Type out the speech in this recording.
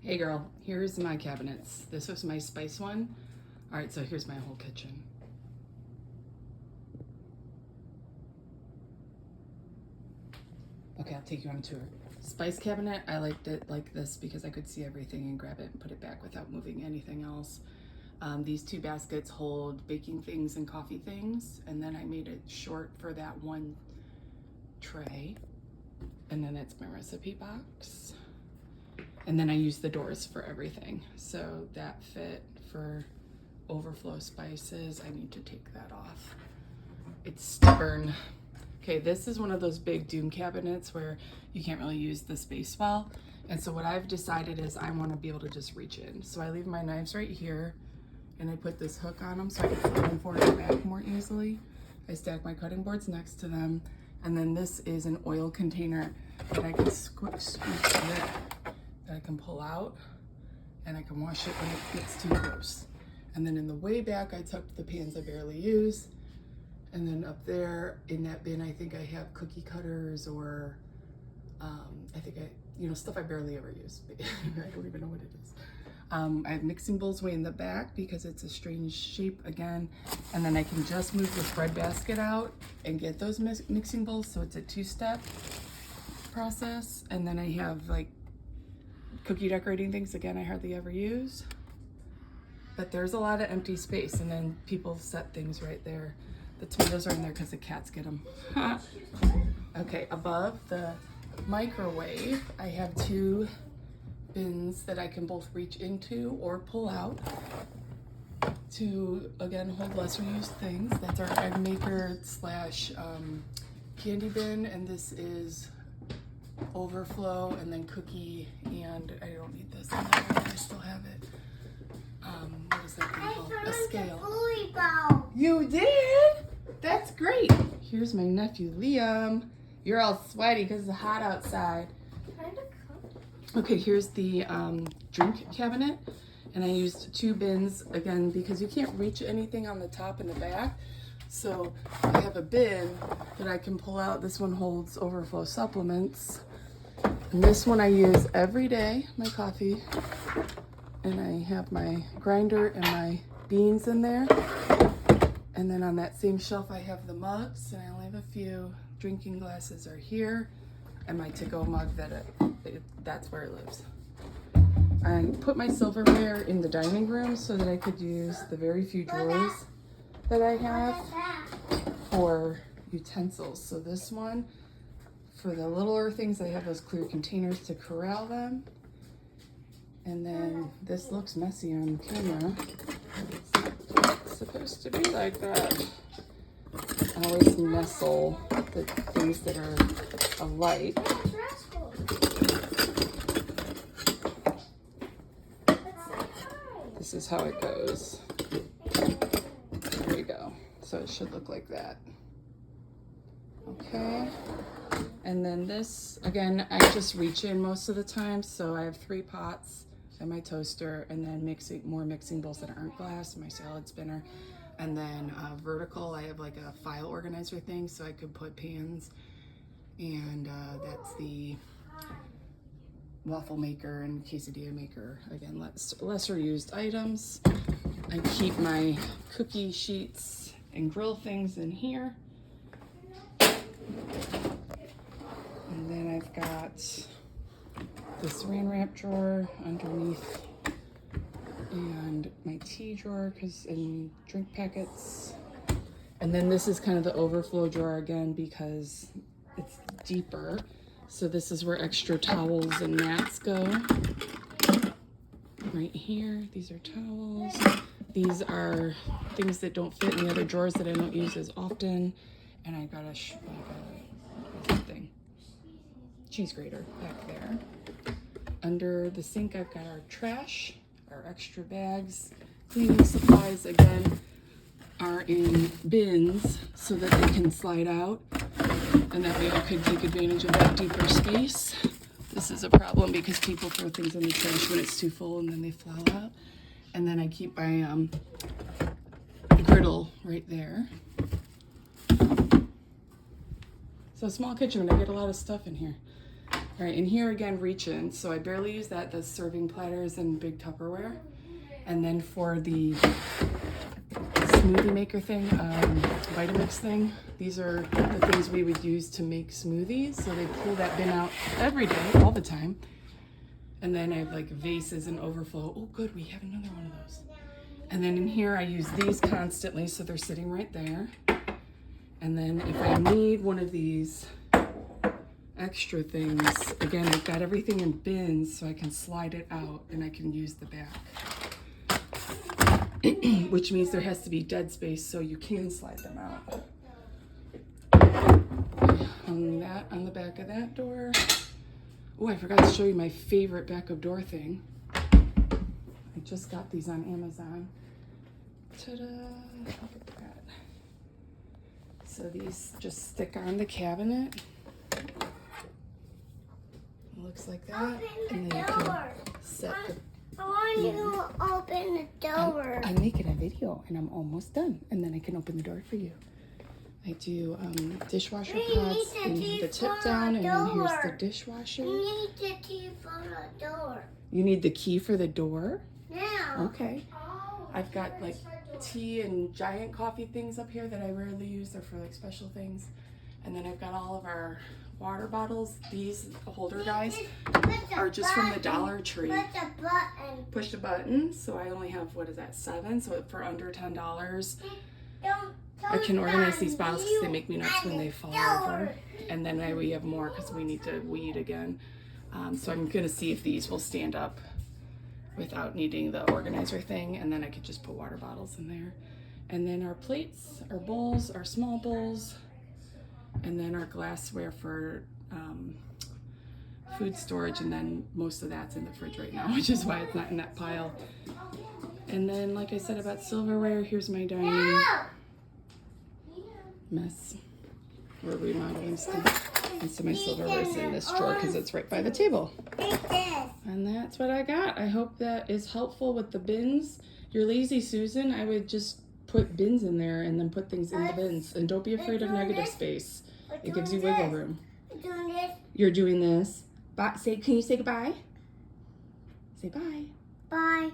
Hey girl, here's my cabinets. This was my spice one. All right, so here's my whole kitchen. Okay, I'll take you on a tour. Spice cabinet, I liked it like this because I could see everything and grab it and put it back without moving anything else. These two baskets hold baking things and coffee things, and then I made it short for that one tray. And then it's my recipe box. And then I use the doors for everything. So that fit for overflow spices. I need to take that off. It's stubborn. Okay, this is one of those big doom cabinets where you can't really use the space well. And so what I've decided is I want to be able to just reach in. So I leave my knives right here and I put this hook on them so I can flip them forward and back more easily. I stack my cutting boards next to them. And then this is an oil container that I can squish that I can pull out and I can wash it when it gets too gross. And then in the way back, I tucked the pans I barely use. And then up there in that bin, I think I have cookie cutters or stuff I barely ever use. I don't even know what it is. I have mixing bowls way in the back because it's a strange shape again. And then I can just move the bread basket out and get those mixing bowls. So it's a two-step process. And then I have like cookie decorating things, again, I hardly ever use. But there's a lot of empty space, and then people set things right there. The tomatoes are in there because the cats get them. Okay, above the microwave, I have two bins that I can both reach into or pull out to, again, hold lesser used things. That's our egg maker slash candy bin, and this is overflow, and then cookie, and I don't need this anymore. I still have it. What is that thing called? A scale. You did? That's great. Here's my nephew Liam. You're all sweaty because it's hot outside. Okay, here's the drink cabinet, and I used two bins again because you can't reach anything on the top and the back. So I have a bin that I can pull out. This one holds overflow supplements. And this one I use every day, my coffee. And I have my grinder and my beans in there. And then on that same shelf I have the mugs, and I only have a few. Drinking glasses are here. And my to-go mug, that's where it lives. I put my silverware in the dining room so that I could use the very few drawers that I have for utensils. So this one, for the littler things, I have those clear containers to corral them. And then this looks messy on camera. It's supposed to be like that. I always nestle the things that are alike. This is how it goes. There we go. So it should look like that. Okay. And then this, again, I just reach in most of the time. So I have 3 pots and my toaster, and then more mixing bowls that aren't glass, my salad spinner. And then vertical, I have like a file organizer thing so I could put pans. And that's the waffle maker and quesadilla maker. Again, lesser used items. I keep my cookie sheets and grill things in here. And then I've got the saran wrap drawer underneath, and my tea drawer and drink packets. And then this is kind of the overflow drawer again because it's deeper. So this is where extra towels and mats go. Right here, these are towels. These are things that don't fit in the other drawers that I don't use as often. And I got what's that thing? Cheese grater back there. Under the sink, I've got our trash, our extra bags. Cleaning supplies, again, are in bins so that they can slide out. And that way I could take advantage of that deeper space. This is a problem because people throw things in the trash when it's too full and then they fall out. And then I keep my griddle right there. So a small kitchen, I get a lot of stuff in here. All right, and here again, reach in. So I barely use that. The serving platters and big Tupperware. And then for the smoothie maker thing, Vitamix thing, these are the things we would use to make smoothies. So they pull that bin out every day, all the time. And then I have like vases and overflow. Oh, good, we have another one of those. And then in here, I use these constantly, so they're sitting right there. And then if I need one of these extra things, again, I've got everything in bins, so I can slide it out and I can use the back. Which means there has to be dead space so you can slide them out. Hung that on the back of that door. Oh, I forgot to show you my favorite backup door thing. I just got these on Amazon. Ta-da! Look at that. So these just stick on the cabinet. It looks like that. And then you can set the... I want you to open the door. I'm making a video and I'm almost done. And then I can open the door for you. I do dishwasher pots and the tip down, and then here's the dishwasher. You need the key for the door. You need the key for the door? Yeah. Okay. I've got like tea and giant coffee things up here that I rarely use. They're for like special things. And then I've got all of our water bottles. These holder guys are just from the Dollar Tree. Push the button. Push the button. So I only have, what is that, 7? So for under $10. I can organize these bottles because they make me nuts when they fall over. And then we have more because we need to weed again. So I'm going to see if these will stand up without needing the organizer thing. And then I could just put water bottles in there. And then our plates, our bowls, our small bowls. And then our glassware for food storage. And then most of that's in the fridge right now, which is why it's not in that pile. And then, like I said about silverware, here's my dining mess. We're remodeling stuff. And so my silverware is in this drawer because it's right by the table. And that's what I got. I hope that is helpful with the bins. You're lazy, Susan. I would just put bins in there and then put things in the bins. And don't be afraid of negative space. It gives you wiggle room. You're doing this. Bye. Can you say goodbye? Say bye. Bye.